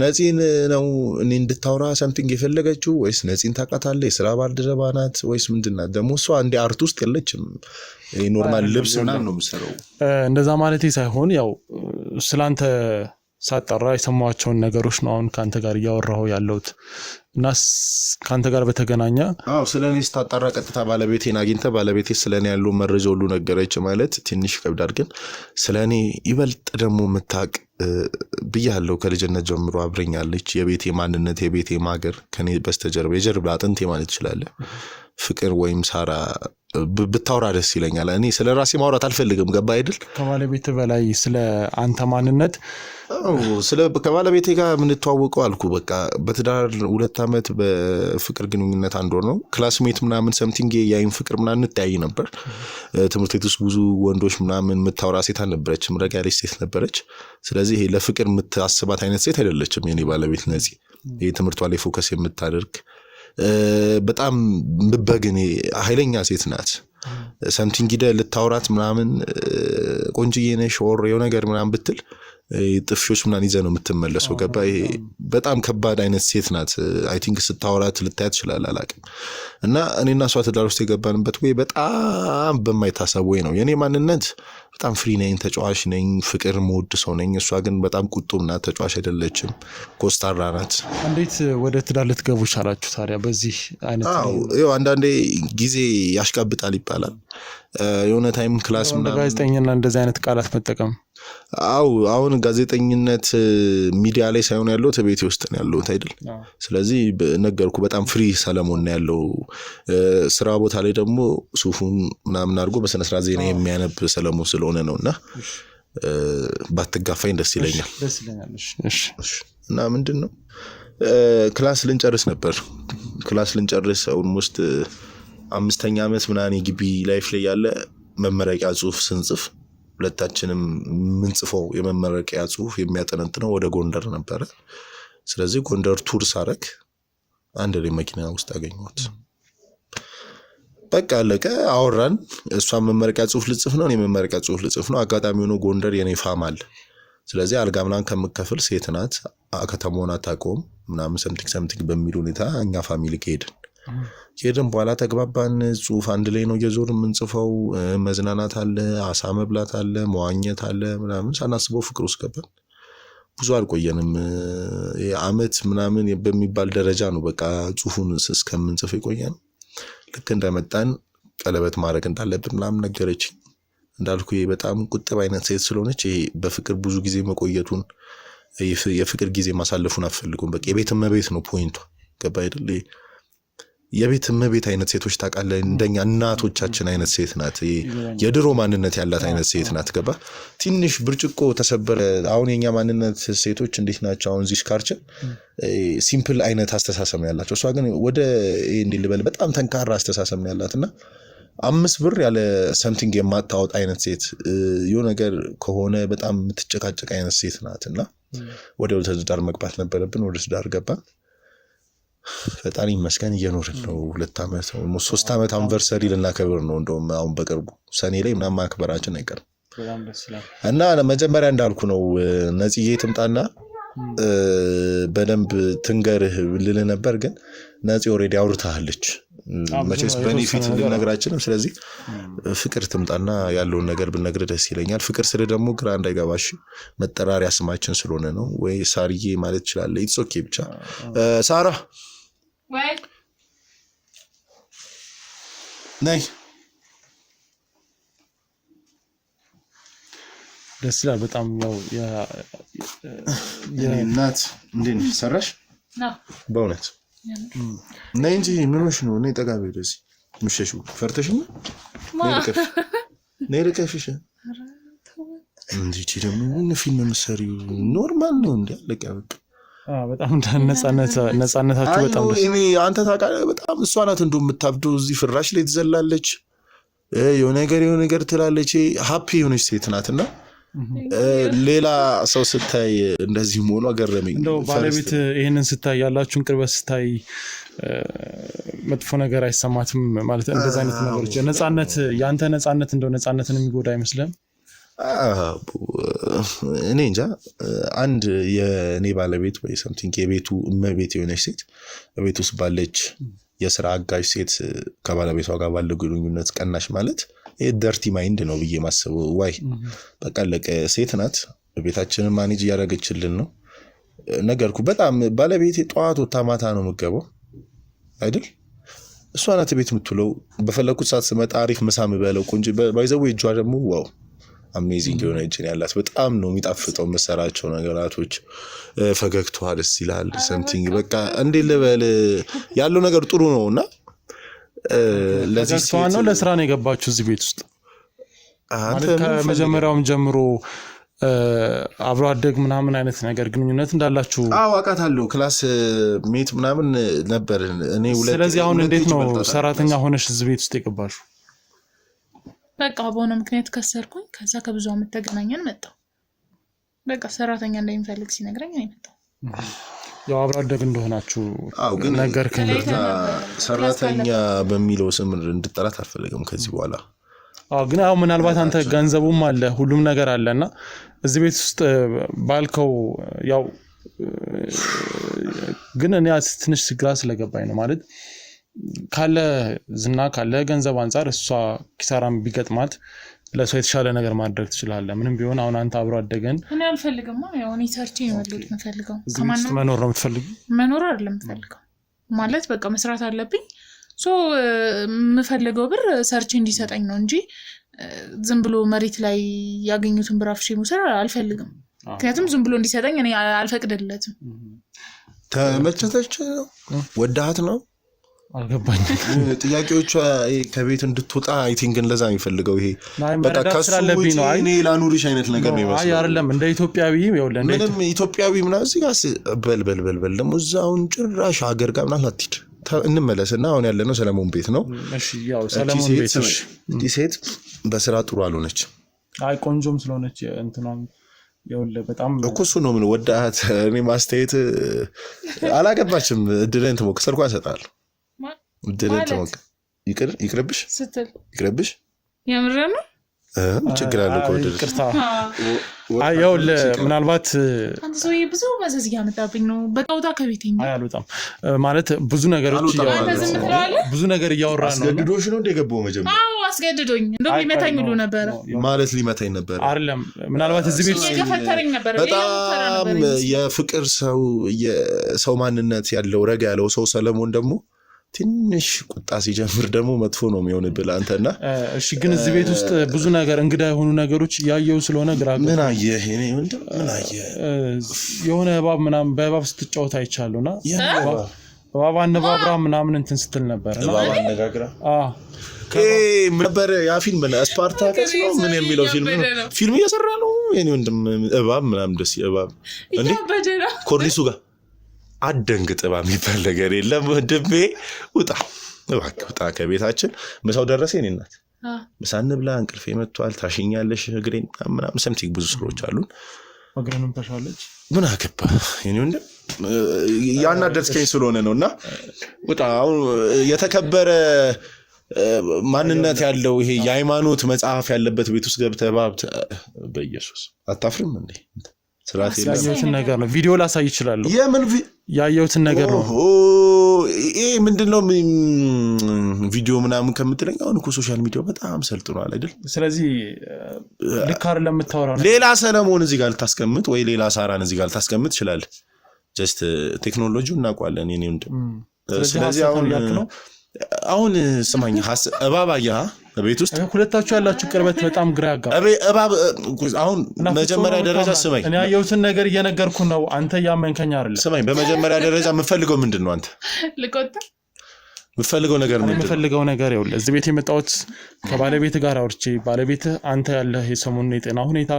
ነፂን ነው እኔ እንድታወራ ሰምቲንግ የፈለገችው ወይስ ነፂን ታውቃታለህ? የስራ ባልደረባ ናት ወይስ ምንድናት? ደግሞ እሷ እንደ አርት ውስጥ የለችም። ኖርማል ልብስ ምናምን ነው የምትሰራው። እንደዛ ማለቴ ሳይሆን ያው ስላንተ ሳጣራ የሰማዋቸውን ነገሮች ነው አሁን ካንተ ጋር እያወራሁ ያለሁት። እና ካንተ ጋር በተገናኘ ስለኔ ስታጣራ ቀጥታ ባለቤቴን አግኝተህ ባለቤቴ ስለኔ ያለው መረጃ ሁሉ ነገረች ማለት ትንሽ ከብዳር። ግን ስለኔ ይበልጥ ደግሞ የምታውቅ ብያለሁ ከልጅነት ጀምሮ አብረኛለች። የቤቴ ማንነት የቤቴ ማገር ከኔ በስተጀርባ የጀርባ አጥንቴ ማለት ትችላለህ። ፍቅር ወይም ሳራ ብታወራ ደስ ይለኛል። እኔ ስለ ራሴ ማውራት አልፈልግም። ገባ አይደል? ከባለቤት በላይ ስለ አንተ ማንነት ከባለቤቴ ጋር የምንተዋወቀው አልኩ በቃ በትዳር 2 ዓመት በፍቅር ግንኙነት 1 ወር ነው። ክላስሜት ምናምን ሰምቲንግ ያይን ፍቅር ምናምን እንተያይ ነበር። ትምህርት ቤት ውስጥ ብዙ ወንዶች ምናምን የምታወራ ሴት አልነበረችም። ረጋ ያለች ሴት ነበረች። ስለዚህ ይሄ ለፍቅር የምታስባት አይነት ሴት አይደለችም የኔ ባለቤት ነፂ። ይሄ ትምህርቷ ላይ ፎከስ የምታደርግ በጣም ምበግኔ ኃይለኛ ሴት ናት። ሰምቲንግ ሂደህ ልታወራት ምናምን ቆንጅዬ ነሽ ኦር የሆነ ነገር ምናምን ብትል ጥፍሾች ምናምን ይዘህ ነው የምትመለሰው። ገባ? ይሄ በጣም ከባድ አይነት ሴት ናት። አይ ቲንክ ስታወራት ልታያት ትችላለህ፣ አላውቅም። እና እኔና እሷ ትዳር ውስጥ የገባንበት ወይ በጣም በማይታሰብ ወይ ነው። የኔ ማንነት በጣም ፍሪ ነኝ፣ ተጫዋች ነኝ፣ ፍቅር መወድ ሰው ነኝ። እሷ ግን በጣም ቁጡም ናት፣ ተጫዋች አይደለችም፣ ኮስታራ ናት። እንዴት ወደ ትዳር ልትገቡ ቻላችሁ ታዲያ? በዚህ አይነት አንዳንዴ ጊዜ ያሽቃብጣል ይባላል። የሆነ ታይም ክላስ ምናምን ጋዜጠኝና እንደዚህ አይነት ቃላት መጠቀም አሁን ጋዜጠኝነት ሚዲያ ላይ ሳይሆን ያለው ቤቴ ውስጥ ነው ያለው አይደል? ስለዚህ ነገርኩ በጣም ፍሪ ሰለሞን ነው ያለው። ስራ ቦታ ላይ ደግሞ ሱፉን ምናምን አድርጎ በስነ ስርዓት ዜና የሚያነብ ሰለሞን ስለሆነ ነውና ባትጋፋኝ ደስ ይለኛል። እና ምንድነው ክላስ ልንጨርስ ነበር። ክላስ ልንጨርስ ኦልሞስት 5ኛ ዓመት ምናምን የግቢ ላይፍ ላይ ያለ መመረቂያ ጽሁፍ ስንጽፍ ሁለታችንም ምንጽፈው የመመረቂያ ጽሁፍ የሚያጠነጥነው ወደ ጎንደር ነበረ። ስለዚህ ጎንደር ቱር ሳረክ አንድ ላይ መኪና ውስጥ አገኘሁት። በቃ አለቀ። አወራን። እሷም መመረቂያ ጽሁፍ ልጽፍ ነው፣ እኔ መመረቂያ ጽሁፍ ልጽፍ ነው። አጋጣሚ ሆኖ ጎንደር የኔ ፋም አለ። ስለዚህ አልጋ ምናምን ከምከፍል ሴት ናት ከተማውን አታውቀውም ምናምን ሰምቲንግ በሚል ሁኔታ እኛ ፋሚሊ ከሄድን በኋላ ተግባባን። ጽሁፍ አንድ ላይ ነው እየዞር የምንጽፈው። መዝናናት አለ፣ አሳ መብላት አለ፣ መዋኘት አለ ምናምን ሳናስበው ፍቅር ውስጥ ገባን። ብዙ አልቆየንም። ዓመት ምናምን በሚባል ደረጃ ነው በቃ ጽሁፉን እስከምንጽፍ የቆየን። ልክ እንደመጣን ቀለበት ማድረግ እንዳለብን ምናምን ነገረችኝ። እንዳልኩ በጣም ቁጥብ አይነት ሴት ስለሆነች በፍቅር ብዙ ጊዜ መቆየቱን የፍቅር ጊዜ ማሳለፉን አትፈልጉም። በቃ የቤት እመቤት ነው ፖይንቷ። ገባ አይደል? የቤት እመቤት አይነት ሴቶች ታውቃለህ፣ እንደኛ እናቶቻችን አይነት ሴት ናት። የድሮ ማንነት ያላት አይነት ሴት ናት። ገባ? ትንሽ ብርጭቆ ተሰበረ። አሁን የኛ ማንነት ሴቶች እንዴት ናቸው? አሁን ዚሽ ካርቸር ሲምፕል አይነት አስተሳሰብ ነው ያላቸው። እሷ ግን ወደ እንዴ ልበል በጣም ተንካራ አስተሳሰብ ነው ያላትና 5 ብር ያለ ሰምቲንግ የማታወጣ አይነት ሴት፣ የሆነ ነገር ከሆነ በጣም የምትጨቃጨቅ አይነት ሴት ናትና ወደ ትዳር መግባት ነበረብን። ወደ ትዳር ገባን። ፈጣሪ ይመስገን እየኖርን ነው። 2 ዓመት 3 ዓመት አንቨርሰሪ ልናከብር ነው። እንደውም አሁን በቅርቡ ሰኔ ላይ ምናምን ማክበራችን አይቀርም። እና መጀመሪያ እንዳልኩ ነው ነጽዬ ትምጣና በደንብ ትንገርህ ልል ነበር፣ ግን ነጽ ኦሬዲ አውርታለች መቼስ በኔፊት ልነግራችንም። ስለዚህ ፍቅር ትምጣና ያለውን ነገር ብነግር ደስ ይለኛል። ፍቅር ስለ ደግሞ ግራ እንዳይገባሽ መጠራሪያ ስማችን ስለሆነ ነው። ወይ ሳርዬ ማለት ይችላል። ኢትስ ኦኬ ብቻ ሳራ ወይ ነይ። ደስ ይላል በጣም ነው እናት እንዴት ነሽ? ሰራሽ በእውነት ነይ እንጂ ምን ሆነሽ ነው? ነይ ጠጋ በይ ደስ ምሽሹ ፈርተሽ ነው? ነይ ልቀፍሽ እንዴ? ደግሞ ምን ፊልም መስሪው ኖርማል ነው እንዴ? አለቀ በቃ። በጣም ነፃነታችሁ በጣም ደስ እኔ አንተ ታውቃለህ በጣም እሷ ናት እንደውም የምታብደው። እዚህ ፍራሽ ላይ ትዘላለች፣ የሆነ ነገር ትላለች። ሃፒ የሆነች ሴት ናትና ሌላ ሰው ስታይ እንደዚህ መሆኑ አገረመኝ። እንደው ባለቤት ይሄንን ስታይ ያላችሁን ቅርበት ስታይ መጥፎ ነገር አይሰማትም ማለት? እንደዛ አይነት ነገሮች ነፃነት፣ ያንተ ነፃነት እንደው ነፃነትን የሚጎዳ አይመስልም? እኔ እንጃ። አንድ የኔ ባለቤት ወይ ሰምቲንግ የቤቱ እመቤት የሆነች ሴት በቤት ውስጥ ባለች የስራ አጋዥ ሴት ከባለቤቷ ጋር ባለው ግንኙነት ቀናሽ ማለት ደርቲ ማይንድ ነው ብዬ ማስበው። ዋይ በቃ ለቀ ሴት ናት። ቤታችንን ማኔጅ እያደረገችልን ነው። ነገርኩ በጣም ባለቤቴ ጠዋት ወጣ ማታ ነው የምገባው አይደል? እሷ ናት ቤት የምትውለው። በፈለኩት ሰዓት ስመጣ አሪፍ ምሳ ምበለው ቆንጆ ባይዘው እጇ ደግሞ ዋው አሜዚንግ የሆነ እጅ ያላት በጣም ነው የሚጣፍጠው መሰራቸው ነገራቶች ፈገግታዋ ደስ ይላል ሰምቲንግ በቃ እንዴ ልበል ያለው ነገር ጥሩ ነውና ለዚህ ነው ለስራ ነው የገባችሁ እዚህ ቤት ውስጥ ማለት ከመጀመሪያውም ጀምሮ አብሮ አደግ ምናምን አይነት ነገር ግንኙነት እንዳላችሁ አውቃታለሁ ክላስ ሜት ምናምን ነበር እኔ ስለዚህ አሁን እንዴት ነው ሰራተኛ ሆነሽ እዚህ ቤት ውስጥ የገባሽው በቃ በሆነ ምክንያት ከሰርኩኝ ከዛ ከብዙ አመት ተገናኘን መጣሁ በቃ ሰራተኛ እንደሚፈልግ ሲነግረኝ ነው የመጣው ያው አብሮ አደግ እንደሆናችሁ ግን ነገር ሰራተኛ በሚለው ስም እንድጠራት አልፈልግም ከዚህ በኋላ ግን አሁን ምናልባት አንተ ገንዘቡም አለ ሁሉም ነገር አለና እዚህ ቤት ውስጥ ባልከው ያው ግን እኔ ትንሽ ግራ ስለገባኝ ነው ማለት ካለ ዝና ካለ ገንዘብ አንፃር እሷ ኪሳራም ቢገጥማት ለሷ የተሻለ ነገር ማድረግ ትችላለህ ምንም ቢሆን አሁን አንተ አብሮ አደገን እኔ አልፈልግም ያው እኔ ሰርቼ ነው ወልድ የምፈልገው ከማንም መኖር ነው የምትፈልጊው መኖር አይደለም የምፈልገው ማለት በቃ መስራት አለብኝ ሶ የምፈልገው ብር ሰርቼ እንዲሰጠኝ ነው እንጂ ዝም ብሎ መሬት ላይ ያገኙትን ብር አፍሼ መውሰድ አልፈልግም ምክንያቱም ዝም ብሎ እንዲሰጠኝ እኔ አልፈቅድለትም ተመቸተች ወዳሃት ነው አልገባኝም ጥያቄዎቿ ከቤት እንድትወጣ አይ ቲንክ እንደዛ የሚፈልገው ይሄ በቃ ከስላለብኝ ነው እኔ ላኑሪሽ አይነት ነገር ነው ይመስላል አይ አይደለም እንደ ኢትዮጵያዊ ይወለ ምንም ኢትዮጵያዊ ምናምን እዚህ ጋር በል ደግሞ እዛውን ጭራሽ ሀገር ጋር ምናምን አትሂድ እንመለስና አሁን ያለነው ሰለሞን ቤት ነው እሺ ያው ሰለሞን ቤት እሺ ሴት በስራ ጥሩ አልሆነች አይ ቆንጆም ስለሆነች እንትናም ይወለ በጣም እኮ እሱ ነው ምን ወዳት እኔ ማስተያየት አላገባችም እድልን ተሞክሰርኩ አሰጣለሁ እድልን ተሞክ ይቅርብሽ ስትል ይቅርብሽ የምረም ችግር አለ ኮድ ይቅርታ አይ ይወለ ምናልባት አንተ ሰውዬ ብዙ መዘዝ ያመጣብኝ ነው በቃውታ ከቤቴኝ አይ አልወጣም ማለት ብዙ ነገሮች ብዙ ነገር እያወራ ነው አስገድዶሽ ነው እንደገባው መጀመሪያ አዎ አስገድዶኝ እንደው ሊመታኝ ሁሉ ነበር ማለት ሊመታኝ ነበር አይደለም ምናልባት እዚህ ቤት እየፈተረኝ ነበር በጣም የፍቅር ሰው ማንነት ያለው ረጋ ያለው ሰው ሰለሞን ደግሞ ትንሽ ቁጣ ሲጀምር ደግሞ መጥፎ ነው የሚሆንብህ አንተና እሺ ግን እዚህ ቤት ውስጥ ብዙ ነገር እንግዳ የሆኑ ነገሮች ያየው ስለሆነ ግራ ምን አየህ እኔ ምን አየህ የሆነ እባብ ምናምን በእባብ ስትጫወት አይቻለውና እባብ አነባብራ ምናምን እንትን ስትል ነበር እባብ አነጋግራ ነበር ያ ፊልም ስፓርታከስ ነው ምን የሚለው ፊልም እየሰራ ነው የኔ ወንድም እባብ ምናምን ደስ እባብ እንዴ ኮርኒሱ ጋር አደንግጥ እባብ የሚባል ነገር የለም ወንድሜ ውጣ እባክህ ውጣ ከቤታችን ምሳው ደረሰ የኔ እናት ምሳ እንብላ እንቅልፌ መጥቷል ታሽኛለሽ እግሬን ምናምን ሰምቲንግ ብዙ ስራዎች አሉን እግሬንም ታሻለች ምን አገባ የኔ ወንድም ያናደድከኝ ስለሆነ ነውና ውጣ አሁን የተከበረ ማንነት ያለው ይሄ የሃይማኖት መጽሐፍ ያለበት ቤት ውስጥ ገብተህ እባብ በኢየሱስ አታፍርም እንዴ ስራት ያየሁትን ነገር ነው ቪዲዮ ላሳይ ይችላል የምን ያየሁትን ነገር ነው ይሄ ምንድነው ቪዲዮ ምናምን ከምትለኝ አሁን እኮ ሶሻል ሚዲያ በጣም ሰልጥኗል አይደል ስለዚህ ልክ አይደለም የምታወራው ሌላ ሰለሞን እዚህ ጋር ልታስቀምጥ ወይ ሌላ ሳራን እዚህ ጋር ልታስቀምጥ ይችላል ጀስት ቴክኖሎጂው እናውቃለን የኔ ወንድም ስለዚህ አሁን ስማኝ እባብ አየህ ቤት ውስጥ ሁለታችሁ ያላችሁ ቅርበት በጣም ግራ ያጋባል እባብ አሁን መጀመሪያ ደረጃ ስማኝ እኔ ያየሁትን ነገር እየነገርኩ ነው አንተ ያመንከኝ አይደል ስማኝ በመጀመሪያ ደረጃ የምፈልገው ምንድነው አንተ ልቆጥር የምፈልገው ነገር ምንድነው የምፈልገው ነገር ይኸውልህ እዚህ ቤት የመጣሁት ከባለቤት ጋር አውርቼ ባለቤት አንተ ያለህ የሰሞኑን የጤና ሁኔታ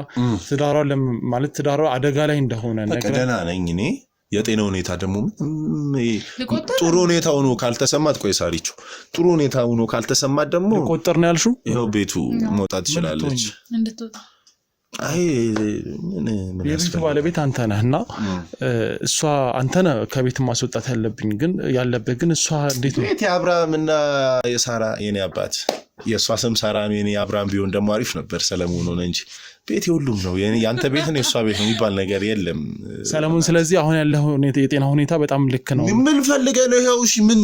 ትዳሯ አደጋ ላይ እንደሆነ ነገር ደህና ነኝ እኔ የጤና ሁኔታ ደግሞ ጥሩ ሁኔታ ሆኖ ካልተሰማት ቆይ ሳሪቹ ጥሩ ሁኔታ ሆኖ ካልተሰማት ደግሞ ቆጥር ነው ያልሽው ይሄው ቤቱ መውጣት ይችላልች እንድትወጣ አይ ምን የቤቱ ባለቤት አንተ ነህና እሷ አንተ ነህ ከቤት ማስወጣት ያለብህ ግን እሷ እንዴት ነው ቤት የአብርሃምና የሳራ የኔ አባት የእሷ ስም ሳራ ነው የኔ አብርሃም ቢሆን ደግሞ አሪፍ ነበር ሰለሞን ሆነ እንጂ ቤት ሁሉም ነው ያንተ ቤት ነው የሷ ቤት ነው የሚባል ነገር የለም ሰለሞን ስለዚህ አሁን ያለው የጤና ሁኔታ በጣም ልክ ነው ምን ፈልገህ ነው ይሄው እሺ ምን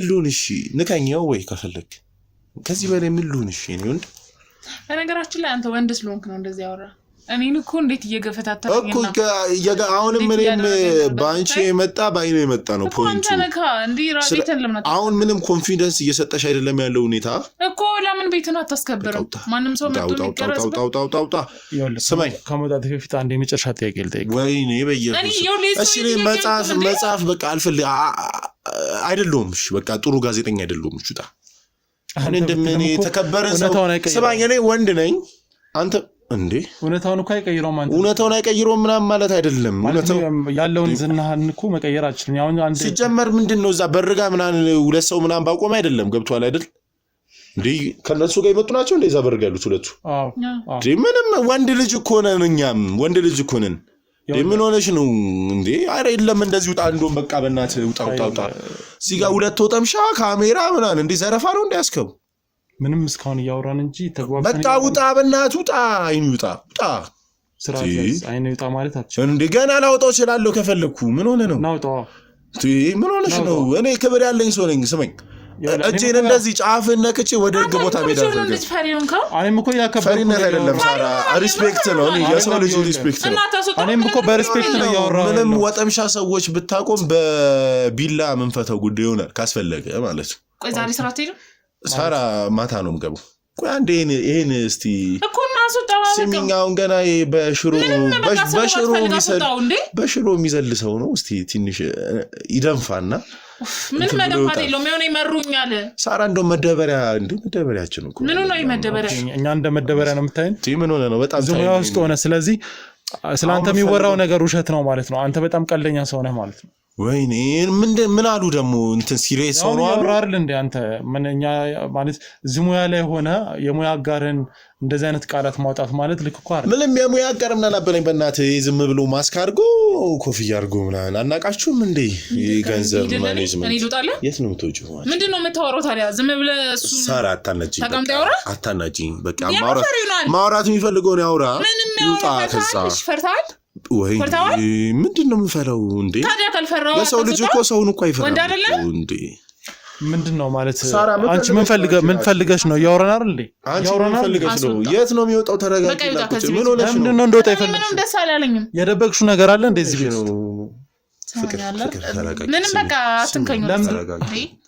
ልሁን እሺ ንካኛው ወይ ከፈለክ ከዚህ በላይ ምን ልሁን እሺ እኔ ወንድ በነገራችን ላይ አንተ ወንድ ስለሆንክ ነው እንደዚህ ያወራ እኔን እኮ እንዴት እየገፈታተረኝ እኮ አሁንም እኔም በአንቺ የመጣ በአይኑ የመጣ ነው ፖይንቱ። አሁን ምንም ኮንፊደንስ እየሰጠሽ አይደለም ያለው ሁኔታ እኮ። ለምን ቤትን አታስከብርም? ማንም ሰው ታውጣ ስማኝ፣ ከመውጣት በፊት አንድ የመጨረሻ ጥያቄ ልጠይቅ። ወይኔ በየሱስ እሺ፣ መጽሐፍ በቃ አልፈልግ አይደለሁም። እሺ በቃ ጥሩ ጋዜጠኛ አይደለሁም። ጩጣ እኔ እንደምን ተከበረን ሰው ስማኝ፣ እኔ ወንድ ነኝ። አንተ እንዴ እውነታውን እኮ አይቀይረውም። አንተ እውነታውን አይቀይረውም ምናምን ማለት አይደለም። እውነታው ያለውን ዝናህን እኮ መቀየር አልችልም። ያው አንድ ሲጀመር ምንድነው እዛ በርጋ ምናምን ሁለት ሰው ምናምን ባቆም አይደለም። ገብቷል አይደል እንዴ? ከነሱ ጋር ይመጡ ናቸው እንዴ እዛ በርጋ ያሉት ሁለቱ? አዎ እንዴ ምንም ወንድ ልጅ እኮ ነን እኛም ወንድ ልጅ እኮ ነን። ምን ሆነሽ ነው እንዴ? አረ የለም እንደዚህ ውጣ። እንደውም በቃ በእናትህ ውጣ። እዚህ ጋር ሁለት ወጠምሻ ካሜራ ምናምን እንዴ ዘረፋ ነው እንዴ ያስከው? ምንም እስካሁን እያወራን እንጂ ተግባባን። በቃ ውጣ በእናትህ ውጣ። አይኑ ውጣ ስራ አይኑ ውጣ ማለት አትችልም እንዴ? ገና ላውጣው እችላለሁ ከፈለኩ። ምን ሆነ ነው ናውጣው? ምን ሆነሽ ነው? እኔ ክብር ያለኝ ሰው ነኝ። ስመኝ እጄን እንደዚህ ጫፍን ነክቼ ወደ ህግ ቦታ ሜዳ አድርገህ እኔም እኮ ፈሪነት አይደለም ሳራ፣ ሪስፔክት ነው። እኔ የሰው ልጅ ሪስፔክት ነው። እኔም እኮ በሪስፔክት ነው ያወራው። ምንም ወጠምሻ ሰዎች ብታቆም በቢላ መንፈተው ጉዳይ ይሆናል ካስፈለገ ማለት ነው። ቆይ ዛሬ ስራ አትሄድም? ሳራ ማታ ነው የምገባው። ቆይ አንዴ ይሄን እስቲ እኮ እናሱ ተባለ ሲሚኛውን ገና በሽሮ የሚዘል ሰው ነው። እስቲ ትንሽ ይደንፋና ምን መደፋት የለውም። የሆነ ይመሩኛል። ሳራ እንደው መደበሪያችን እኮ ምን ነው ይመደበሪያ? እኛ እንደ መደበሪያ ነው የምታየን? ምን ሆነ ነው? በጣም ዝም ያው ውስጥ ሆነ። ስለዚህ ስላንተ የሚወራው ነገር ውሸት ነው ማለት ነው። አንተ በጣም ቀልደኛ ሰው ነህ ማለት ነው። ወይኔ ምን አሉ ደግሞ እንትን ሲሪየስ ሆኖ አወራር እንደ አንተ ምንኛ ማለት ዝሙያ ላይ ሆነ የሙያ አጋርን እንደዚህ አይነት ቃላት ማውጣት ማለት ልክ እኮ አይደል? ምንም የሙያ አጋር ምናምን አበለኝ በእናትህ። ዝም ብሎ ማስክ አድርጎ ኮፍያ አድርጎ ምናምን አናቃችሁም እንዴ? ገንዘብ ማኔጅመንት የት ነው የምትወጪው? ምንድን ነው የምታወራው ታዲያ? ዝም ብለህ እሱ ሳራ አታናጂኝ። በቃ ማውራት የሚፈልገውን ያውራ። ይውጣ ከዛ ፈርታል ወይ ምንድን ነው የምፈራው እንዴ? ለሰው ልጅ እኮ ሰውን እኮ አይፈራም እንዴ? ምንድን ነው ማለት? አንቺ ምን ፈልገሽ ነው? ያወራን አይደል እንዴ? ያወራን ፈልገሽ ነው? የት ነው የሚወጣው? ተረጋግጥ። ምን ሆነሽ ነው? ምንድን ነው እንደወጣ ይፈልግ? ምንም ደስ አላለኝም። የደበቅሽው ነገር አለ እንዴ እዚህ ቤት? ምንም በቃ አትንከኝ።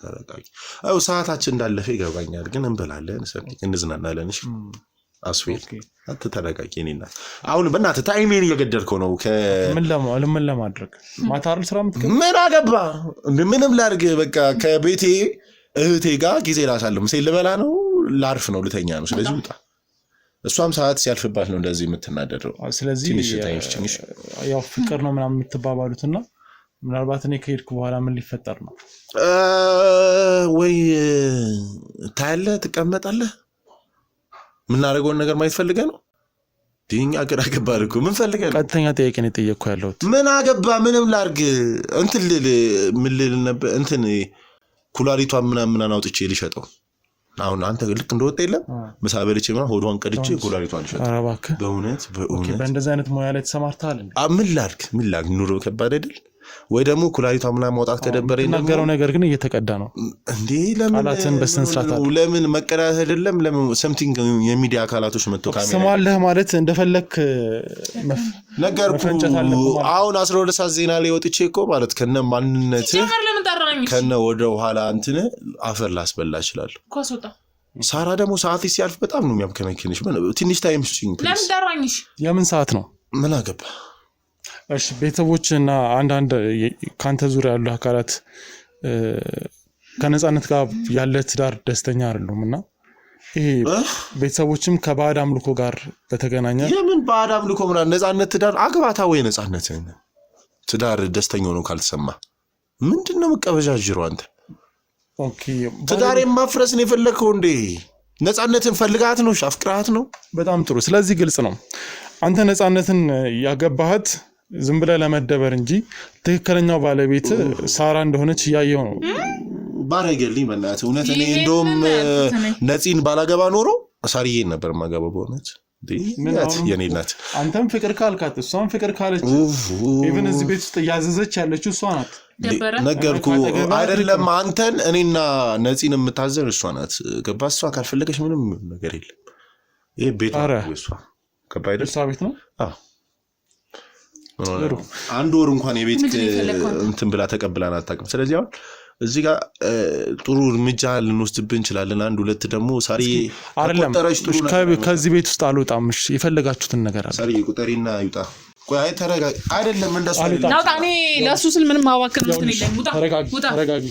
ተረጋጊ። አው ሰዓታችን እንዳለፈ ይገባኛል፣ ግን እንበላለን፣ እንዝናናለን። እሺ አስዌል አትተረጋጊ። እኔና አሁን በእናትህ ታይሜን እየገደልከው ነው። ምን ለማድረግ ማታ አይደል ስራ የምትገባ? ምን አገባ ምንም ላድርግ። በቃ ከቤቴ እህቴ ጋር ጊዜ ላሳልፍ። ሴት ልበላ ነው፣ ላርፍ ነው፣ ልተኛ ነው። ስለዚህ ውጣ። እሷም ሰዓት ሲያልፍባት ነው እንደዚህ የምትናደደው። ስለዚህ ያው ፍቅር ነው ምናምን የምትባባሉትና ምናልባት እኔ ከሄድኩ በኋላ ምን ሊፈጠር ነው? ወይ ታያለህ፣ ትቀመጣለህ። ምናደርገውን ነገር ማየት ፈልገህ ነው? ዲኛ ግራ ገባህ እኮ። ምን ፈልገህ ነው? ቀጥተኛ ጥያቄ ነው የጠየቅኩ ያለሁት። ምን አገባ? ምንም ላድርግ። ምን ልል ነበር? ኩላሊቷን ምናምን አውጥቼ ልሸጠው። አሁን አንተ ልክ እንደወጣ የለም ምሳ በልቼ ምናምን ሆዷን ቀድቼ ኩላሊቷን ልሸጠው። ኧረ እባክህ በእውነት በእንደዚህ አይነት ሙያ ላይ ተሰማርተሃል እንዴ? ምን ላድርግ? ኑሮ ከባድ አይደል ወይ? ደግሞ ኩላሊቷ ምናምን ማውጣት ከደበረኝ ነው። ነገረው ነገር ግን እየተቀዳ ነው እንዴ? ቃላትን በስነ ስርዓት ለምን መቀዳት አይደለም? ለምን ሰምቲንግ የሚዲያ አካላቶች መጥተው ካሜራ ስማለህ ማለት እንደፈለክ ነገርኩ። አሁን 12 ሰዓት ዜና ላይ ወጥቼ እኮ ማለት ከነ ማንነት ከነ ወደ ኋላ እንትን አፈር ላስበላ ይችላል እኮ አስወጣ። ሳራ ደግሞ ሰዓት ሲያልፍ በጣም ነው የሚያምከነክንሽ። ትንሽ ታይም ስጪኝ ፕሊዝ። ለምን ዳራኝሽ? የምን ሰዓት ነው? ምን አገባ? እሺ ቤተሰቦችና አንዳንድ ካንተ ዙሪያ ያሉ አካላት ከነጻነት ጋር ያለ ትዳር ደስተኛ አይደሉምና ይሄ ቤተሰቦችም ከባዕድ አምልኮ ጋር በተገናኘ የምን ባዕድ አምልኮ ምናምን ነጻነት ትዳር አግባታ ወይ ነጻነት ትዳር ደስተኛ ነው ካልተሰማ ምንድነው መቀበጃጅሩ? አንተ ኦኬ ትዳር ማፍረስ ነው የፈለከው እንዴ? ነጻነትን ፈልጋት ነው ሻፍቅራት ነው? በጣም ጥሩ። ስለዚህ ግልጽ ነው አንተ ነጻነትን ያገባሃት ዝም ብለህ ለመደበር እንጂ ትክክለኛው ባለቤት ሳራ እንደሆነች ያየው ነው። ባረገልኝ በእናትህ እውነት። እኔ እንደውም ነፂን ባላገባ ኖሮ ሳሪዬን ነበር ማገባው በእውነት። የኔ እናት አንተም ፍቅር ካልካት እሷም ፍቅር ካለች ኢቭን እዚህ ቤት ውስጥ ያዘዘች ያለችው እሷ ናት። ነገርኩ አይደለም አንተን እኔና ነፂን የምታዘር እሷ ናት። ገባ? እሷ ካልፈለገች ምንም ነገር የለም። ይሄ ቤት ነው እሷ ገባ አይደል? እሷ ቤት ነው። አንድ ወር እንኳን የቤት እንትን ብላ ተቀብላን አታውቅም። ስለዚህ አሁን እዚህ ጋር ጥሩ እርምጃ ልንወስድብን እንችላለን። አንድ ሁለት ደግሞ ሳሪ አይደለም ከዚህ ቤት ውስጥ አልወጣም። እሺ የፈለጋችሁትን ነገር አለ። ሳሪ ቁጠሪና ይውጣ። ቆይ አይ ተረጋጊ። አይደለም እንደሱ ናውጣ። እኔ ለሱ ስል ምንም ማዋከን እንትን የለም። ውጣ ተረጋጊ።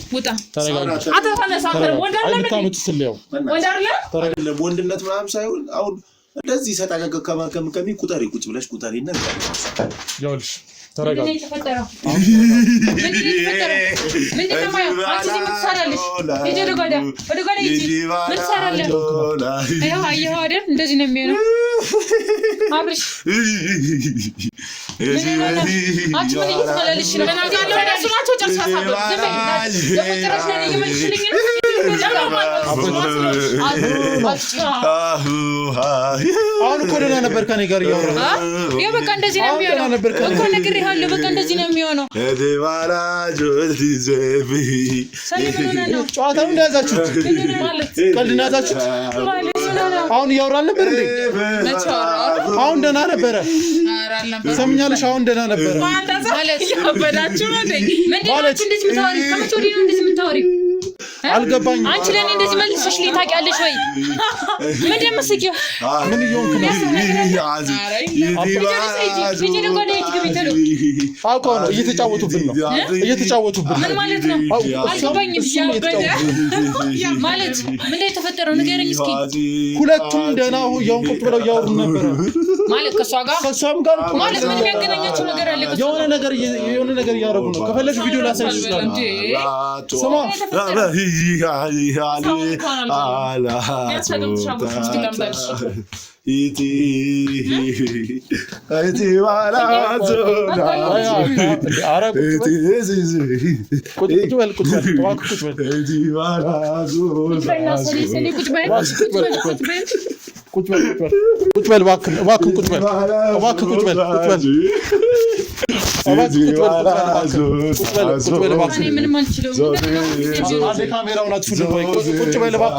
ወንድነት ምናምን ሳይሆን አሁን እንደዚህ ሰጣቀቀ ከሚ ቁጠሪ ቁጭ ብለሽ ቁጠሪና ይኸውልሽ ተረጋጊ። እንደዚህ ነው የሚሆነው። አብርሽ አሁን እኮ ደህና ነበር ከኔ ጋር እያወራሁ በቃ እንደዚህ ነው የሚሆነው እኮ ነግሬሃለሁ። በቃ እንደዚህ ነው የሚሆነው። ጨዋታውን እንደያዛችሁት ቀልድ እንደያዛችሁት አሁን እያወራን ነበር እንዴ? አሁን ደህና ነበረ። ሰምኛለሽ? አሁን ደህና ነበረ ማለት ያበዳችሁ ነው እንዴ? ምንድነው እንደዚህ የምታወሪ? ከመቼ ወዲህ ነው እንደዚህ የምታወሪ? አልገባኝም። አንቺ ለኔ እንደዚህ መልሰሽ ታውቂያለሽ ወይ? ምን ደምስኪው? ምን ይሆንክ ነው? አውቀው ነው እየተጫወቱብን ነው። እየተጫወቱብን ምን ማለት ነው? አልገባኝም። ያበደ ማለት ምን የተፈጠረው ንገረኝ እስኪ። ሁለቱም ደህና ያው ቁጭ ብለው እያወሩ ነበር ማለት ከሷም ጋር ማለት ምን የሚያገናኛቸው ነገር አለ? የሆነ ነገር እያደረጉ ነው። ከፈለሽ ቪዲዮ ላሳይሽ ይችላል። ስማ ቁጭ በል እባክህ ቁጭ በል ካሜራውን አትፍልም ወይ? ቁጭ በል እባክህ